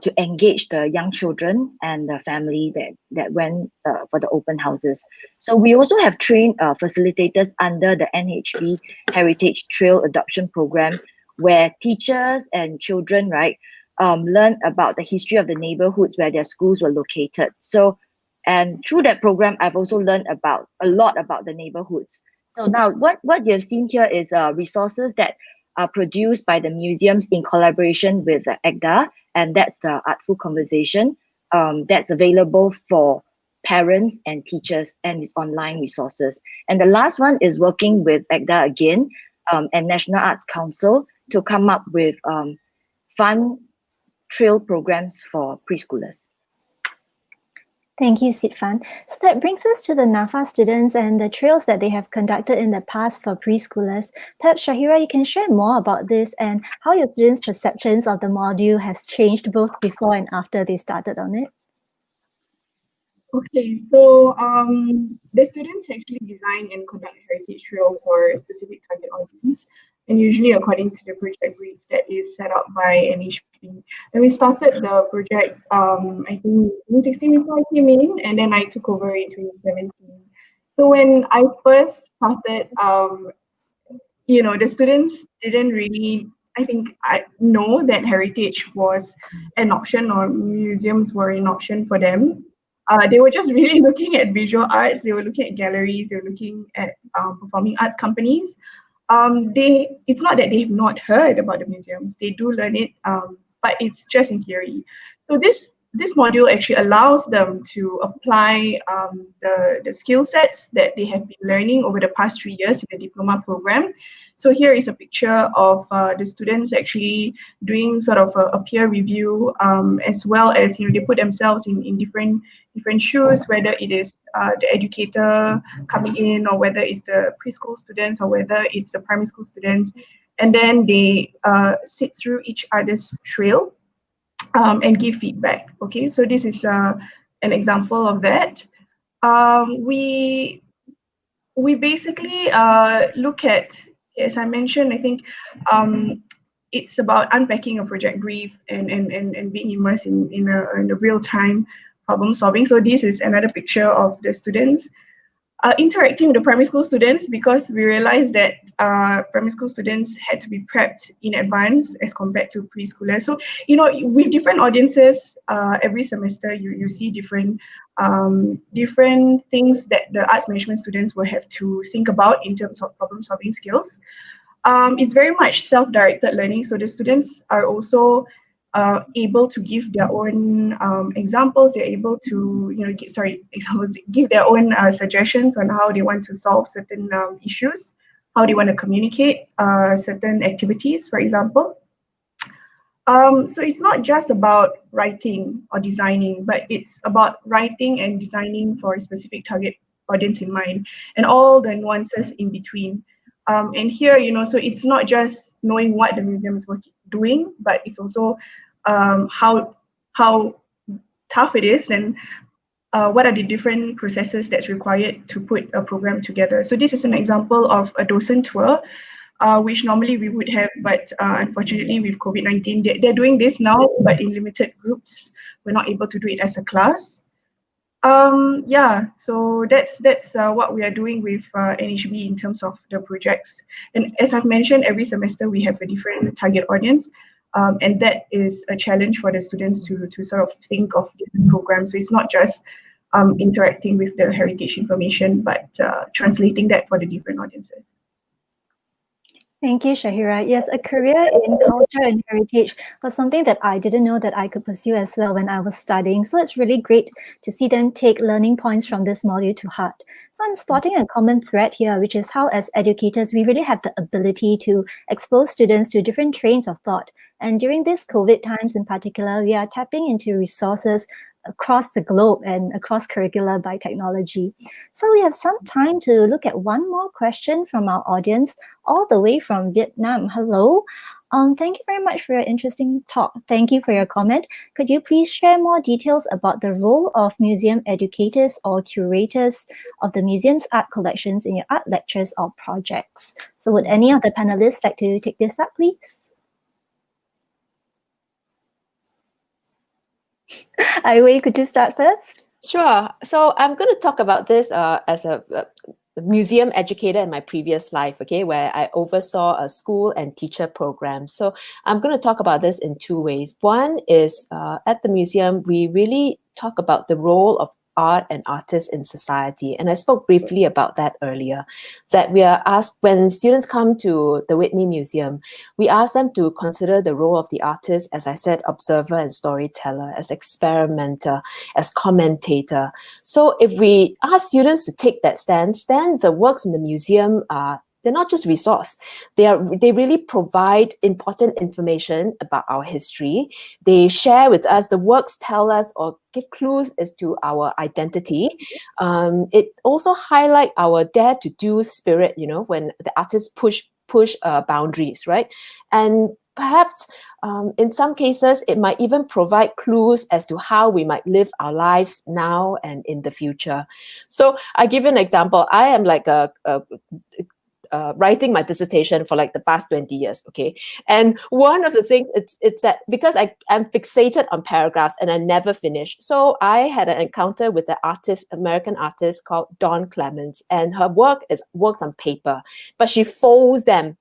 to engage the young children and the family that went for the open houses. So we also have trained facilitators under the NHB Heritage Trail Adoption Program, where teachers and children, right, learn about the history of the neighborhoods where their schools were located. So, and through that program, I've also learned a lot about the neighborhoods. So now what you've seen here is resources that are produced by the museums in collaboration with the EGDA, and that's the Artful Conversation that's available for parents and teachers, and it's online resources. And the last one is working with EGDA again and National Arts Council to come up with fun trail programs for preschoolers. Thank you, Sitfan. So that brings us to the NAFA students and the trails that they have conducted in the past for preschoolers. Perhaps, Shahira, you can share more about this and how your students' perceptions of the module has changed both before and after they started on it. Okay, so the students actually design and conduct a heritage trail for a specific target audience, and usually according to the project brief that is set up by NHB. And we started the project, I think 2016 before I came in, and then I took over in 2017. So when I first started, the students didn't really, I know that heritage was an option, or museums were an option for them. They were just really looking at visual arts. They were looking at galleries. They were looking at performing arts companies. It's not that they've not heard about the museums. They do learn it, but it's just in theory. So this module actually allows them to apply the skill sets that they have been learning over the past 3 years in the diploma program. So here is a picture of the students actually doing sort of a peer review, as well as they put themselves in different shoes, whether it is the educator coming in, or whether it's the preschool students, or whether it's the primary school students, and then they sit through each other's trail and give feedback. Okay, so this is an example of that. We basically look at, as I mentioned, I think it's about unpacking a project brief and being immersed in a real-time problem solving. So this is another picture of the students interacting with the primary school students, because we realized that primary school students had to be prepped in advance as compared to preschoolers. So, with different audiences, every semester you see different things that the arts management students will have to think about in terms of problem solving skills. It's very much self-directed learning, so the students are also able to give their own examples. They're able to, give their own suggestions on how they want to solve certain issues, how they want to communicate certain activities, for example. So it's not just about writing or designing, but it's about writing and designing for a specific target audience in mind, and all the nuances in between. And here, so it's not just knowing what the museum is doing, but it's also how tough it is, and what are the different processes that's required to put a program together. So this is an example of a docent tour. which normally we would have, but unfortunately with COVID-19, they're doing this now, but in limited groups. We're not able to do it as a class. Yeah, so that's what we are doing with NHB in terms of the projects. And as I've mentioned, every semester we have a different target audience, and that is a challenge for the students to sort of think of different programs. So it's not just interacting with the heritage information, but translating that for the different audiences. Thank you, Shahira. Yes, a career in culture and heritage was something that I didn't know that I could pursue as well when I was studying. So it's really great to see them take learning points from this module to heart. So I'm spotting a common thread here, which is how as educators, we really have the ability to expose students to different trains of thought. And during these COVID times in particular, we are tapping into resources across the globe and across curricula by technology. So we have some time to look at one more question from our audience, all the way from Vietnam. Hello. Thank you very much for your interesting talk. Thank you for your comment. Could you please share more details about the role of museum educators or curators of the museum's art collections in your art lectures or projects? So would any of the panelists like to take this up, please? Ai Wei, could you start first? Sure. So I'm going to talk about this as a museum educator in my previous life, okay, where I oversaw a school and teacher program. So I'm going to talk about this in two ways. One is at the museum, we really talk about the role of art and artists in society. And I spoke briefly about that earlier, that we are asked, when students come to the Whitney Museum, we ask them to consider the role of the artist, as I said, observer and storyteller, as experimenter, as commentator. So if we ask students to take that stance, then the works in the museum are they're not just resource. They really provide important information about our history. They share with us, the works tell us or give clues as to our identity. It also highlight our dare to do spirit, you know, when the artists push boundaries, right? And perhaps in some cases, it might even provide clues as to how we might live our lives now and in the future. So I give you an example. I am like writing my dissertation for like the past 20 years, okay? And one of the things, it's that because I'm fixated on paragraphs and I never finish. So I had an encounter with an artist, American artist called Dawn Clements, and her works on paper, but she folds them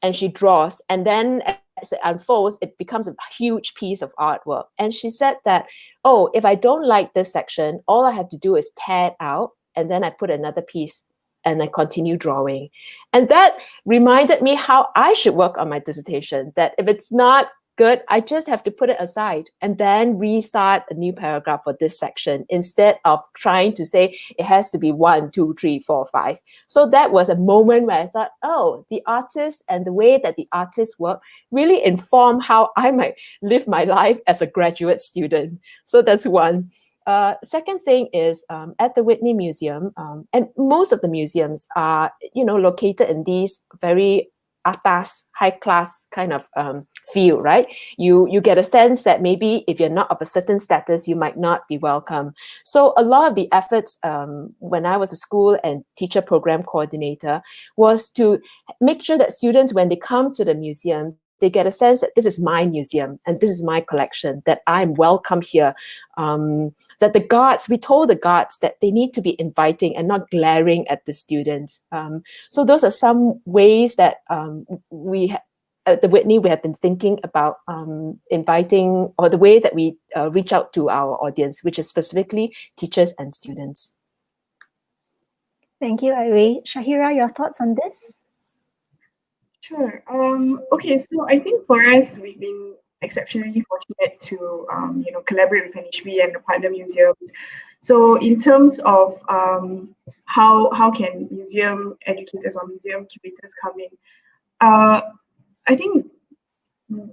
and she draws. And then as it unfolds, it becomes a huge piece of artwork. And she said that, oh, if I don't like this section, all I have to do is tear it out, and then I put another piece and I continue drawing. And that reminded me how I should work on my dissertation, that if it's not good, I just have to put it aside and then restart a new paragraph for this section instead of trying to say it has to be 1, 2, 3, 4, 5. So that was a moment where I thought, oh, the artist and the way that the artists work really inform how I might live my life as a graduate student. So that's one. Second thing is at the Whitney Museum, and most of the museums are, located in these very atas, high-class kind of feel, right? You get a sense that maybe if you're not of a certain status, you might not be welcome. So a lot of the efforts when I was a school and teacher program coordinator was to make sure that students, when they come to the museum, they get a sense that this is my museum and this is my collection, that I'm welcome here. That we told the guards that they need to be inviting and not glaring at the students. So those are some ways that at the Whitney, we have been thinking about inviting, or the way that we reach out to our audience, which is specifically teachers and students. Thank you, Ai Wei. Shahira, your thoughts on this? Sure. Okay, so I think for us, we've been exceptionally fortunate to collaborate with NHB and the partner museums. So in terms of how can museum educators or museum curators come in, I think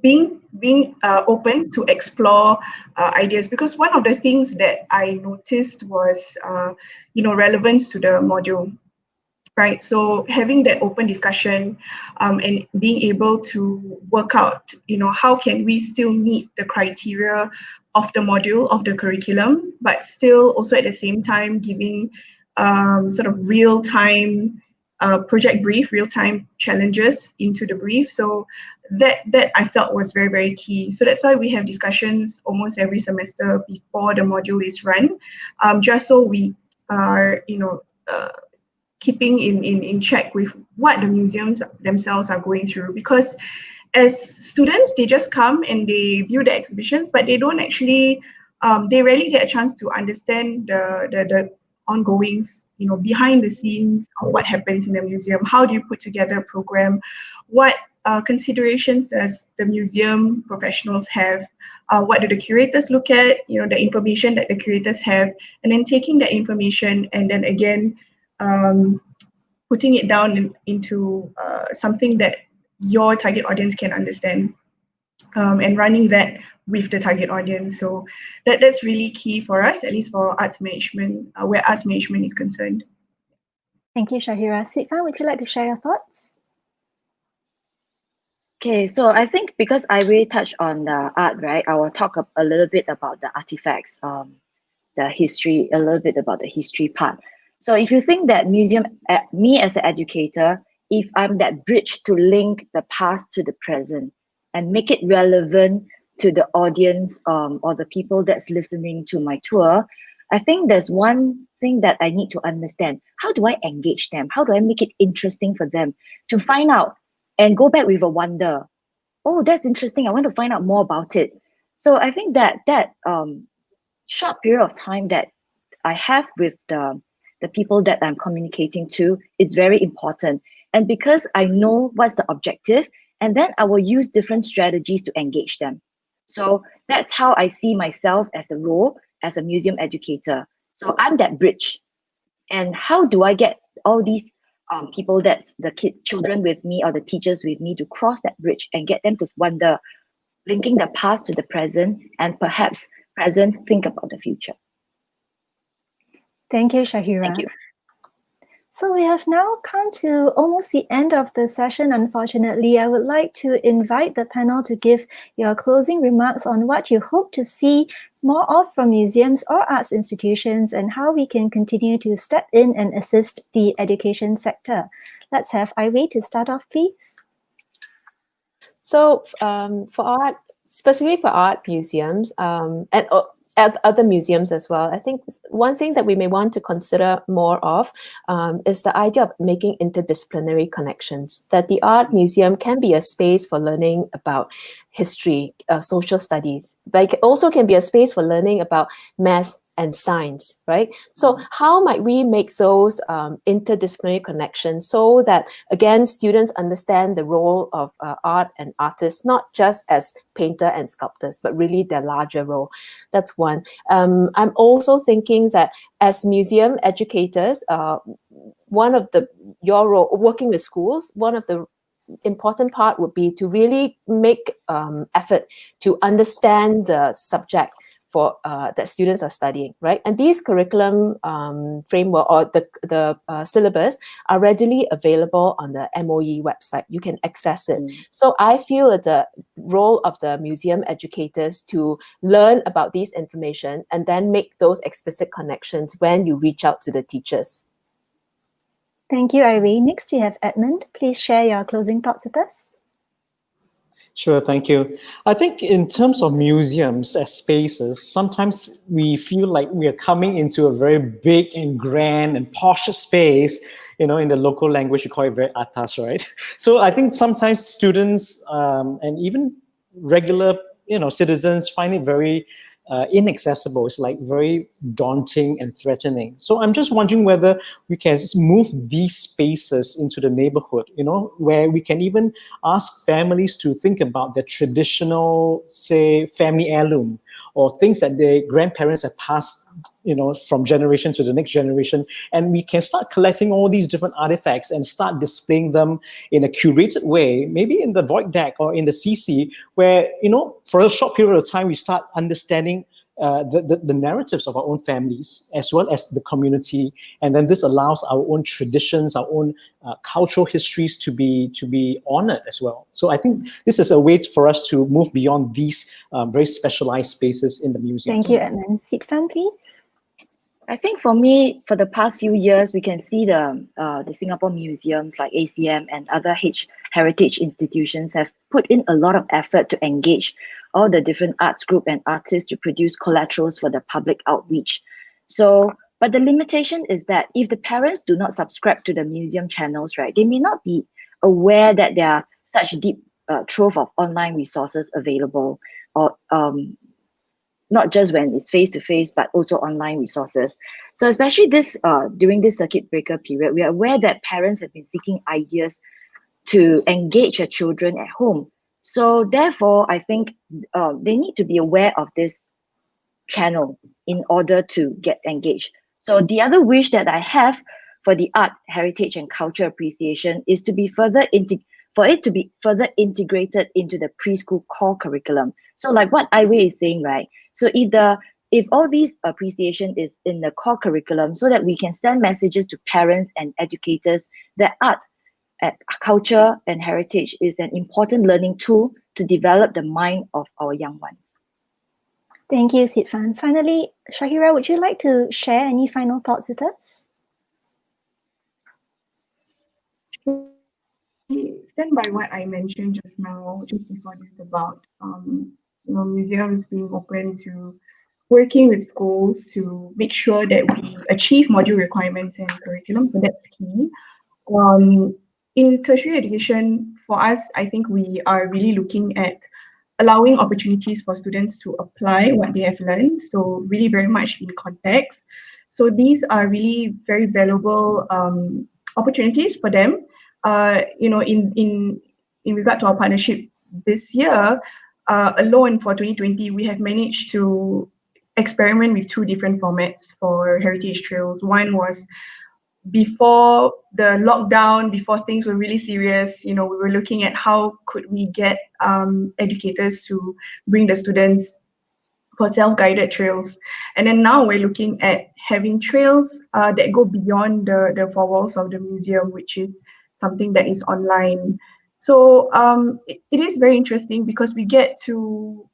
being open to explore ideas, because one of the things that I noticed was relevance to the module. Right, so having that open discussion and being able to work out, how can we still meet the criteria of the module, of the curriculum, but still also at the same time giving sort of real-time project brief, real-time challenges into the brief. So that I felt was very, very key. So that's why we have discussions almost every semester before the module is run, just so we are, keeping in check with what the museums themselves are going through. Because as students, they just come and they view the exhibitions, but they don't actually, they rarely get a chance to understand the ongoings, behind the scenes of what happens in the museum. How do you put together a program? What considerations does the museum professionals have? What do the curators look at? The information that the curators have, and then taking that information and then again, putting it down into something that your target audience can understand, and running that with the target audience. So that's really key for us, at least for arts management, where arts management is concerned. Thank you, Shahira. Sitfan, would you like to share your thoughts? Okay, so I think because I really touched on the art, right, I will talk a little bit about the artifacts, the history, a little bit about the history part. So if you think that museum, me as an educator, if I'm that bridge to link the past to the present and make it relevant to the audience or the people that's listening to my tour, I think there's one thing that I need to understand. How do I engage them? How do I make it interesting for them to find out and go back with a wonder? Oh, that's interesting. I want to find out more about it. So I think that short period of time that I have with the people that I'm communicating to is very important. And because I know what's the objective, and then I will use different strategies to engage them. So that's how I see myself as the role as a museum educator. So I'm that bridge. And how do I get all these people, that's the children with me or the teachers with me, to cross that bridge and get them to wonder, linking the past to the present, and perhaps present think about the future. Thank you, Shahira. Thank you. So we have now come to almost the end of the session. Unfortunately, I would like to invite the panel to give your closing remarks on what you hope to see more of from museums or arts institutions and how we can continue to step in and assist the education sector. Let's have Ivy to start off, please. So for art, specifically for art museums, and at other museums as well, I think one thing that we may want to consider more of is the idea of making interdisciplinary connections, that the art museum can be a space for learning about history, social studies, but it also can be a space for learning about math and science, right? So how might we make those interdisciplinary connections so that, again, students understand the role of art and artists, not just as painter and sculptors, but really their larger role? That's one. I'm also thinking that as museum educators, one of your role, working with schools, one of the important part would be to really make effort to understand the subject for that students are studying, right? And these curriculum framework or the syllabus are readily available on the MOE website. You can access it. So I feel it's a role of the museum educators to learn about these information and then make those explicit connections when you reach out to the teachers. Thank you, Ivy. Next, we have Edmund. Please share your closing thoughts with us. Sure, thank you. I think in terms of museums as spaces, sometimes we feel like we are coming into a very big and grand and posh space. In the local language, you call it very atas, right? So I think sometimes students and even regular, citizens find it very inaccessible. It's like very daunting and threatening. So I'm just wondering whether we can move these spaces into the neighborhood, where we can even ask families to think about their traditional, say, family heirloom, or things that their grandparents have passed, from generation to the next generation. And we can start collecting all these different artifacts and start displaying them in a curated way, maybe in the void deck or in the CC, where, for a short period of time, we start understanding the narratives of our own families as well as the community, and then this allows our own traditions, our own cultural histories to be honored as well. So I think this is a way for us to move beyond these very specialized spaces in the museums. Thank you, Edmund. Sitfan, please. I think for me, for the past few years, we can see the Singapore museums like ACM and other heritage institutions have put in a lot of effort to engage all the different arts group and artists to produce collaterals for the public outreach. So, but the limitation is that if the parents do not subscribe to the museum channels, right, they may not be aware that there are such deep trove of online resources available, or not just when it's face-to-face, but also online resources. So especially this during this circuit breaker period, we are aware that parents have been seeking ideas to engage their children at home. So therefore, I think they need to be aware of this channel in order to get engaged. So the other wish that I have for the art, heritage, and culture appreciation is to be further integrated into the preschool core curriculum. So like what Iway is saying, right? So if all these appreciation is in the core curriculum, so that we can send messages to parents and educators that art, culture, and heritage is an important learning tool to develop the mind of our young ones. Thank you, Sitfan. Finally, Shahira, would you like to share any final thoughts with us? Stand by what I mentioned just now, just before this, about museums being open to working with schools to make sure that we achieve module requirements and curriculum. So that's key. In tertiary education, for us, I think we are really looking at allowing opportunities for students to apply what they have learned. So really very much in context. So these are really very valuable opportunities for them. In regard to our partnership this year, alone for 2020, we have managed to experiment with 2 different formats for heritage trails. One was before the lockdown, before things were really serious. We were looking at how could we get educators to bring the students for self-guided trails. And then now we're looking at having trails that go beyond the 4 walls of the museum, which is something that is online. So it is very interesting because we get to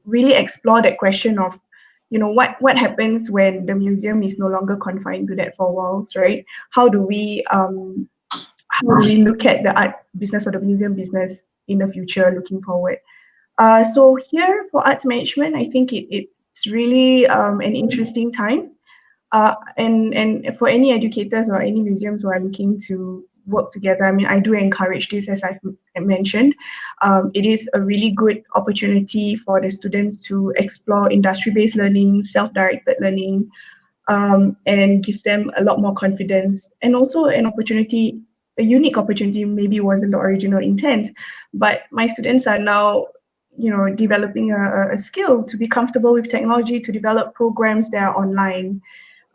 really explore that question of, what happens when the museum is no longer confined to that 4 walls, right? How do we look at the art business or the museum business in the future, looking forward? So here for arts management, I think it's really an interesting time. And for any educators or any museums who are looking to work together, I do encourage this, as I've mentioned. It is a really good opportunity for the students to explore industry-based learning, self-directed learning, and gives them a lot more confidence, and also a unique opportunity. Maybe wasn't the original intent, but my students are now developing a skill to be comfortable with technology, to develop programs that are online.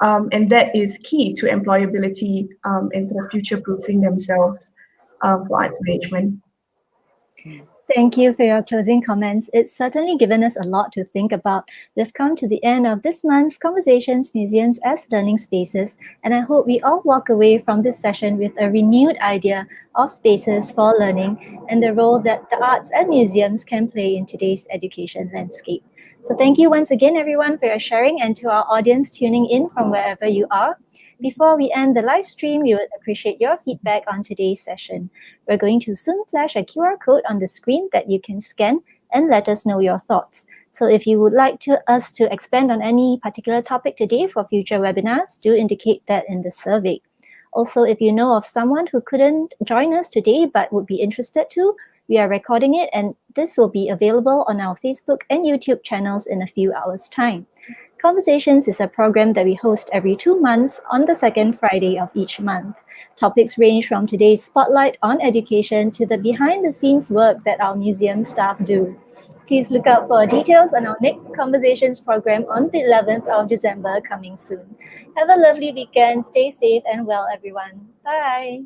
And that is key to employability and sort of future-proofing themselves for arts management. Thank you for your closing comments. It's certainly given us a lot to think about. We've come to the end of this month's Conversations Museums as Learning Spaces, and I hope we all walk away from this session with a renewed idea of spaces for learning and the role that the arts and museums can play in today's education landscape. So thank you once again, everyone, for your sharing, and to our audience tuning in from wherever you are. Before we end the live stream, we would appreciate your feedback on today's session. We're going to soon flash a QR code on the screen that you can scan and let us know your thoughts. So if you would like us to expand on any particular topic today for future webinars, do indicate that in the survey. Also, if you know of someone who couldn't join us today but would be interested to, we are recording it, and this will be available on our Facebook and YouTube channels in a few hours' time. Conversations is a program that we host every 2 months on the second Friday of each month. Topics range from today's spotlight on education to the behind-the-scenes work that our museum staff do. Please look out for details on our next Conversations program on the 11th of December coming soon. Have a lovely weekend. Stay safe and well, everyone. Bye.